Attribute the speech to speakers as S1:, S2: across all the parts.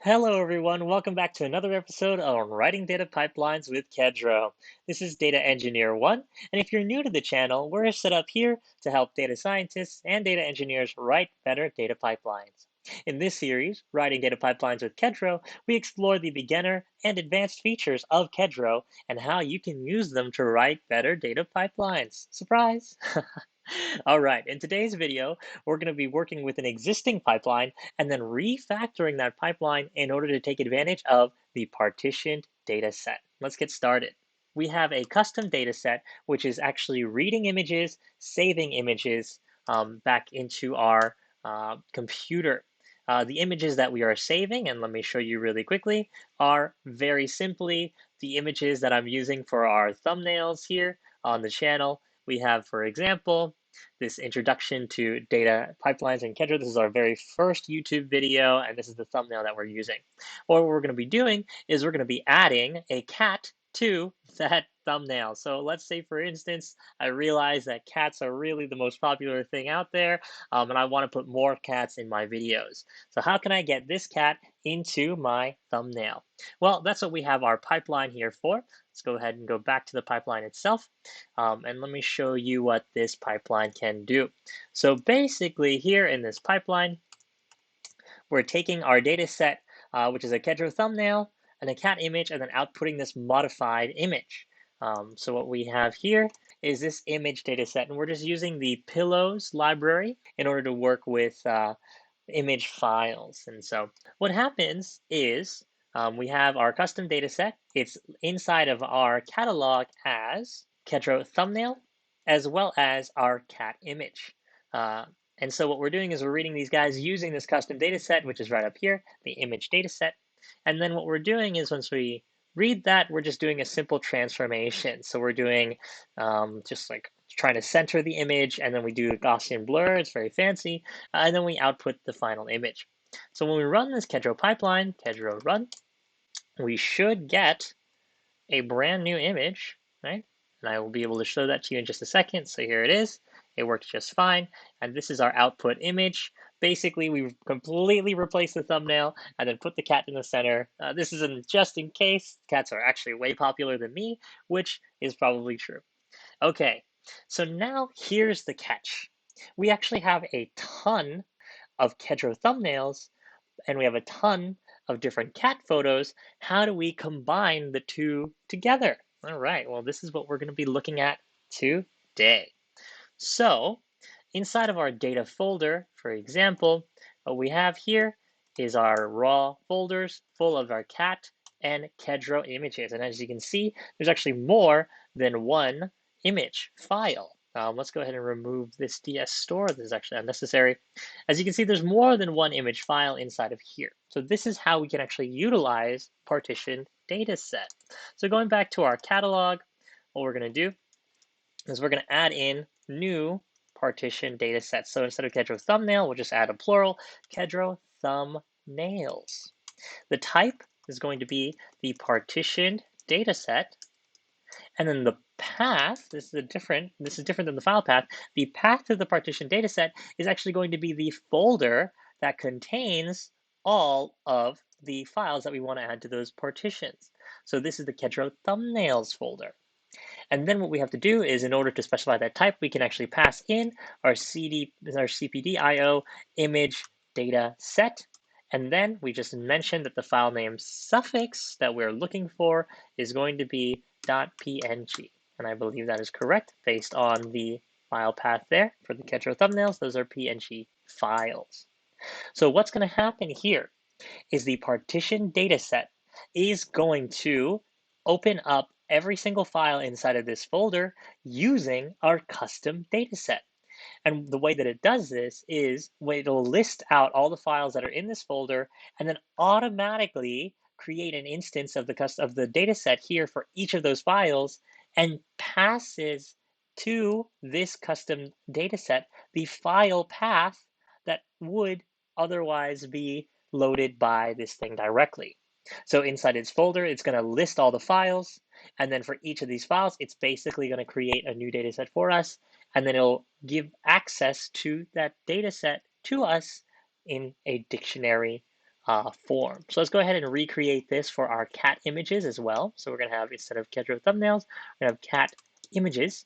S1: Hello, everyone. Welcome back to another episode of Writing Data Pipelines with Kedro. This is Data Engineer 1, and if you're new to the channel, we're set up here to help data scientists and data engineers write better data pipelines. In this series, Writing Data Pipelines with Kedro, we explore the beginner and advanced features of Kedro and how you can use them to write better data pipelines. Surprise! All right, in today's video, we're going to be working with an existing pipeline and then refactoring that pipeline in order to take advantage of the partitioned data set. Let's get started. We have a custom data set, which is actually reading images, saving images back into our computer. The images that we are saving, and let me show you really quickly, are very simply the images that I'm using for our thumbnails here on the channel. We have, for example, this introduction to data pipelines in Kedro. This is our very first YouTube video, and this is the thumbnail that we're using. What we're going to be doing is we're going to be adding a cat to that thumbnail. So let's say, for instance, I realize that cats are really the most popular thing out there, and I want to put more cats in my videos. So how can I get this cat into my thumbnail? Well, that's what we have our pipeline here for. Let's go ahead and go back to the pipeline itself. And let me show you what this pipeline can do. So basically here in this pipeline, we're taking our data set, which is a Kedro thumbnail and a cat image, and then outputting this modified image. So what we have here is this image data set, and we're just using the pillows library in order to work with image files. And so what happens is we have our custom data set. It's inside of our catalog as Kedro thumbnail, as well as our cat image. And so what we're doing is we're reading these guys using this custom data set, which is right up here, the image data set. And then what we're doing is once we read that, we're just doing a simple transformation. So we're doing just like trying to center the image, and then we do a Gaussian blur. It's very fancy. And then we output the final image. So when we run this Kedro pipeline, Kedro run, we should get a brand new image, right? And I will be able to show that to you in just a second. So here it is. It works just fine. And this is our output image. Basically, we've completely replaced the thumbnail and then put the cat in the center. This is just in case. Cats are actually way popular than me, which is probably true. Okay, so now here's the catch. We actually have a ton of Kedro thumbnails, and we have a ton of different cat photos. How do we combine the two together? All right, well, this is what we're going to be looking at today. So inside of our data folder, for example, what we have here is our raw folders full of our cat and Kedro images. And as you can see, there's actually more than one image file. Let's go ahead and remove this DS store. This is actually unnecessary. As you can see, there's more than one image file inside of here. So this is how we can actually utilize partitioned data set. So going back to our catalog, what we're going to do is we're going to add in new partition data sets. So instead of Kedro thumbnail, we'll just add a plural, Kedro thumbnails. The type is going to be the partitioned data set. And then the path, this is different than the file path. The path to the partition dataset is actually going to be the folder that contains all of the files that we want to add to those partitions. So this is the Kedro thumbnails folder. And then what we have to do is, in order to specify that type, we can actually pass in our CPD.io image data set. And then we just mentioned that the file name suffix that we're looking for is going to be .png. And I believe that is correct based on the file path there for the Kedro thumbnails. Those are PNG files. So what's going to happen here is the partition data set is going to open up every single file inside of this folder using our custom data set. And the way that it does this is it'll list out all the files that are in this folder and then automatically create an instance of the data set here for each of those files and passes to this custom data set the file path that would otherwise be loaded by this thing directly. So inside its folder, it's going to list all the files. And then for each of these files, it's basically going to create a new data set for us. And then it'll give access to that data set to us in a dictionary form. So let's go ahead and recreate this for our cat images as well. So we're going to have, instead of Kedro thumbnails, we're going to have cat images.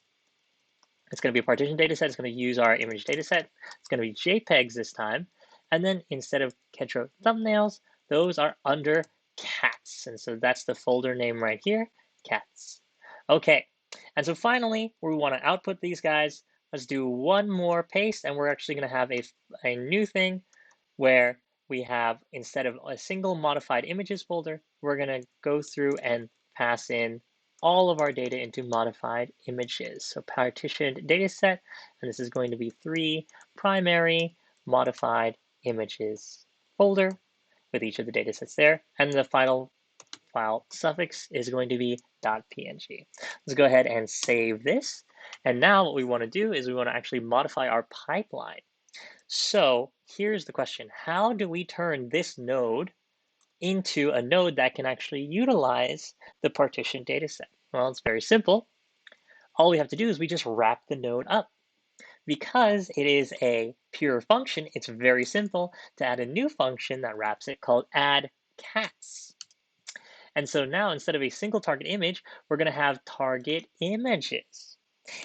S1: It's going to be a partition data set. It's going to use our image data set. It's going to be JPEGs this time. And then instead of Kedro thumbnails, those are under cats. And so that's the folder name right here, cats. Okay. And so finally, we want to output these guys. Let's do one more paste, and we're actually going to have a new thing where we have, instead of a single modified images folder, we're going to go through and pass in all of our data into modified images. So partitioned data set, and this is going to be 3 primary modified images folder with each of the data sets there. And the final file suffix is going to be .png. Let's go ahead and save this. And now what we want to do is we want to actually modify our pipeline. So here's the question. How do we turn this node into a node that can actually utilize the partition data set? Well, it's very simple. All we have to do is we just wrap the node up. Because it is a pure function, it's very simple to add a new function that wraps it called add cats. And so now, instead of a single target image, we're going to have target images.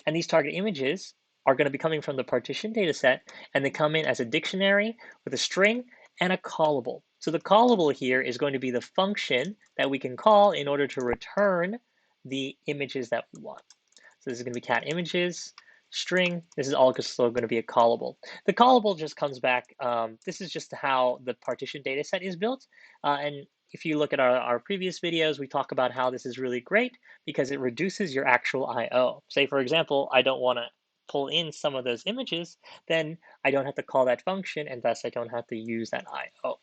S1: And these target images are going to be coming from the partition data set, and they come in as a dictionary with a string and a callable. So the callable here is going to be the function that we can call in order to return the images that we want. So this is going to be cat images, string. This is all still going to be a callable. The callable just comes back. This is just how the partition data set is built. And if you look at our previous videos, we talk about how this is really great because it reduces your actual I/O. Say, for example, I don't want to pull in some of those images, then I don't have to call that function, and thus I don't have to use that I/O.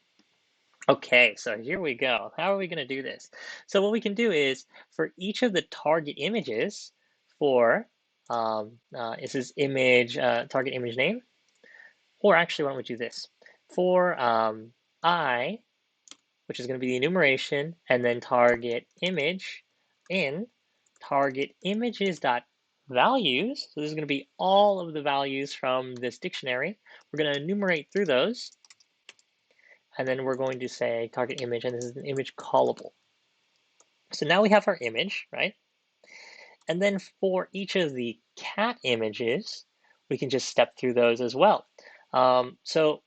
S1: Okay, so here we go. How are we going to do this? So what we can do is, for each of the target images for, this is image, target image name, or actually, why don't we do this? For I, which is going to be the enumeration, and then target image in target images dot values. So this is going to be all of the values from this dictionary. We're going to enumerate through those, and then we're going to say target image, and this is an image callable. So now we have our image, right? And then for each of the cat images, we can just step through those as well. So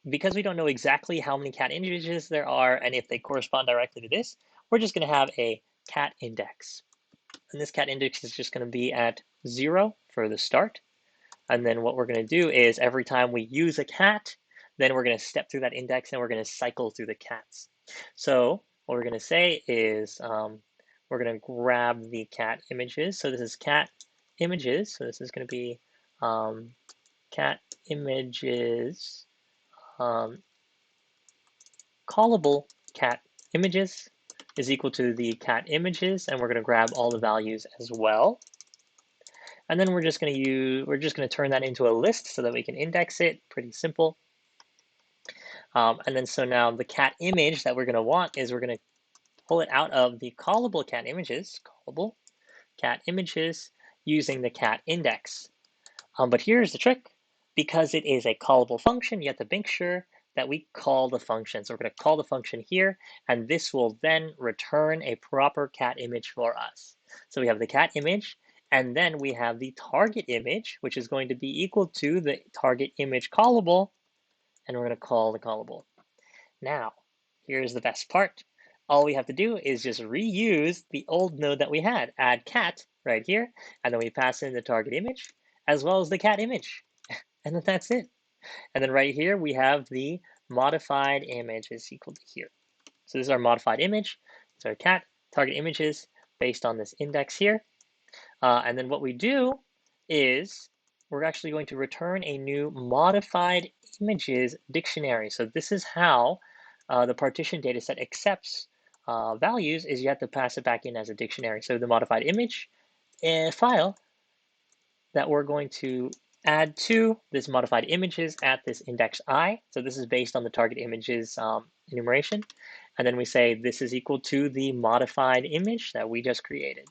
S1: because we don't know exactly how many cat images there are and if they correspond directly to this, we're just going to have a cat index. And this cat index is just going to be at 0 for the start. And then what we're going to do is every time we use a cat, then we're going to step through that index and we're going to cycle through the cats. So what we're going to say is we're going to grab the cat images. So this is cat images. So this is going to be cat images, callable cat images is equal to the cat images, and we're going to grab all the values as well. And then we're just going to turn that into a list so that we can index it. Pretty simple. And then so now the cat image that we're going to want is we're going to pull it out of the callable cat images, callable cat images, using the cat index. But here's the trick. Because it is a callable function, you have to make sure that we call the function. So we're going to call the function here, and this will then return a proper cat image for us. So we have the cat image, and then we have the target image, which is going to be equal to the target image callable, and we're going to call the callable. Now, here's the best part. All we have to do is just reuse the old node that we had, add cat right here, and then we pass in the target image as well as the cat image. And then that's it. And then right here, we have the modified image is equal to here. So this is our modified image. So our cat target images based on this index here. And then what we do is we're actually going to return a new modified images dictionary. So this is how the partition dataset accepts values, is you have to pass it back in as a dictionary. So the modified image file that we're going to add to this modified images at this index I. So this is based on the target images enumeration. And then we say this is equal to the modified image that we just created.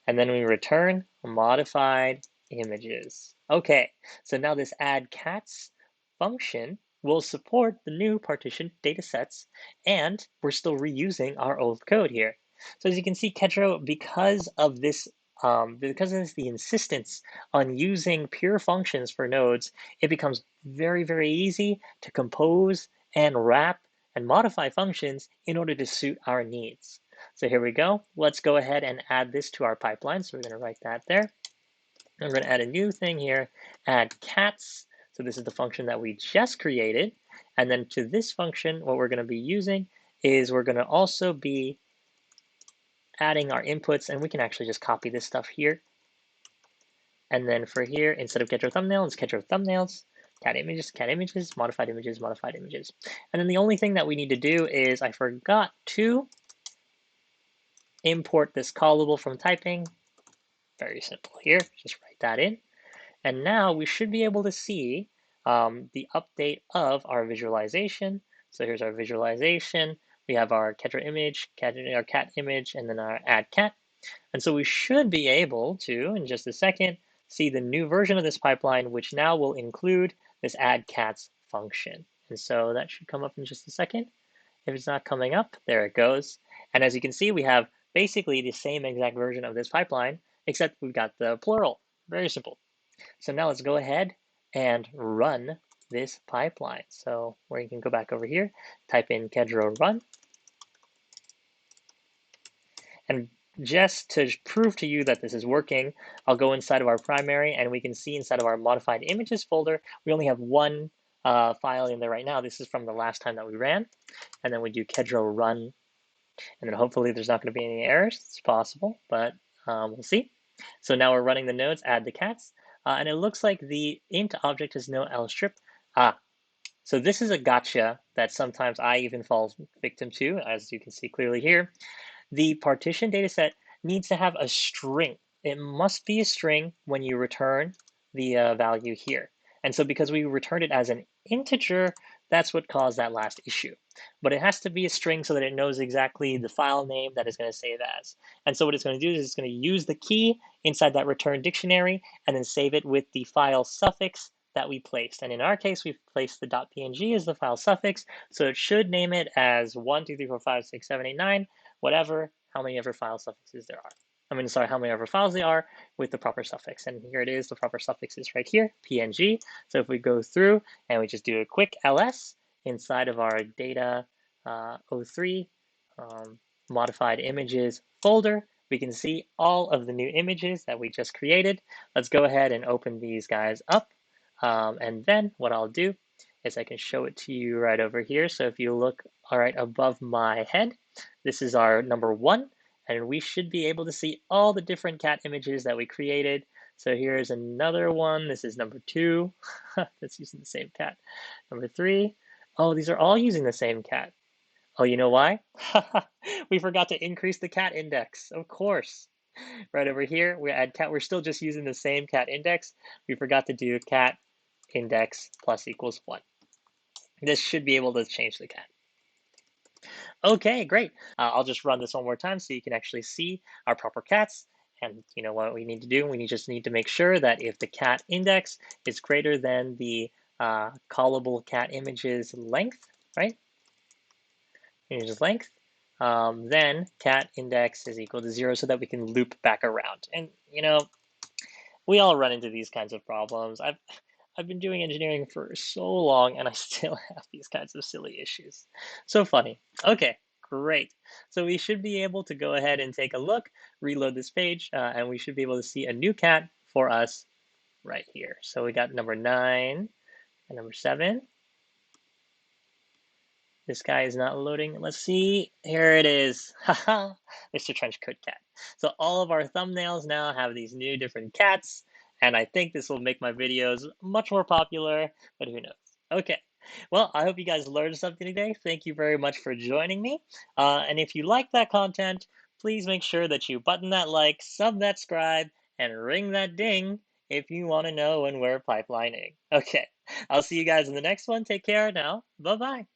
S1: And then we return modified images. Okay, so now this add cats function will support the new partitioned data sets, and we're still reusing our old code here. So as you can see, Kedro, because of this, the insistence on using pure functions for nodes, it becomes very, very easy to compose and wrap and modify functions in order to suit our needs. So here we go. Let's go ahead and add this to our pipeline. So we're going to write that there. I'm going to add a new thing here, add cats. So this is the function that we just created. And then to this function, what we're going to be using is we're going to also be adding our inputs, and we can actually just copy this stuff here. And then for here, instead of Kedro thumbnail, it's Kedro thumbnails, cat images, modified images, modified images. And then the only thing that we need to do is I forgot to import this callable from typing. Very simple here, just write that in. And now we should be able to see the update of our visualization. So here's our visualization. We have our Kedro image, our cat image, and then our add cat. And so we should be able to, in just a second, see the new version of this pipeline, which now will include this add cats function. And so that should come up in just a second. If it's not coming up, there it goes. And as you can see, we have basically the same exact version of this pipeline, except we've got the plural. Very simple. So now let's go ahead and run this pipeline. So where you can go back over here, type in Kedro run. And just to prove to you that this is working, I'll go inside of our primary and we can see inside of our modified images folder, we only have one file in there right now. This is from the last time that we ran. And then we do Kedro run. And then hopefully there's not going to be any errors. It's possible, but we'll see. So now we're running the nodes, add the cats. And it looks like the int object has no lstrip. So this is a gotcha that sometimes I even fall victim to, as you can see clearly here. The partition dataset needs to have a string. It must be a string when you return the value here. And so because we returned it as an integer, that's what caused that last issue. But it has to be a string so that it knows exactly the file name that it's going to save as. And so what it's going to do is it's going to use the key inside that return dictionary and then save it with the file suffix that we placed. And in our case, we've placed the .png as the file suffix. So it should name it as 1, 2, 3, 4, 5, 6, 7, 8, 9, whatever, how many ever file suffixes there are. How many ever files they are with the proper suffix. And here it is, the proper suffix is right here, PNG. So if we go through and we just do a quick ls inside of our data 03 modified images folder, we can see all of the new images that we just created. Let's go ahead and open these guys up. And then what I'll do is I can show it to you right over here. So if you look right above my head, this is our number 1. And we should be able to see all the different cat images that we created. So here's another one. This is number 2. That's using the same cat. Number 3. Oh, these are all using the same cat. Oh, you know why? We forgot to increase the cat index, of course. Right over here, we add cat. We're still just using the same cat index. We forgot to do cat index plus equals 1. This should be able to change the cat. Okay, great. I'll just run this one more time so you can actually see our proper cats. And you know what we need to do? We just need to make sure that if the cat index is greater than the callable cat images length, right? Images length, then cat index is equal to 0 so that we can loop back around. And you know, we all run into these kinds of problems. I've been doing engineering for so long and I still have these kinds of silly issues. So funny. Okay, great. So we should be able to go ahead and take a look, reload this page, and we should be able to see a new cat for us right here. So we got number 9 and number 7. This guy is not loading. Let's see. Here it is. Haha, Mr. Trenchcoat Cat. So all of our thumbnails now have these new different cats. And I think this will make my videos much more popular, but who knows? Okay. Well, I hope you guys learned something today. Thank you very much for joining me. And if you like that content, please make sure that you button that like, sub that subscribe, and ring that ding if you want to know when we're pipelining. Okay. I'll see you guys in the next one. Take care now. Bye-bye.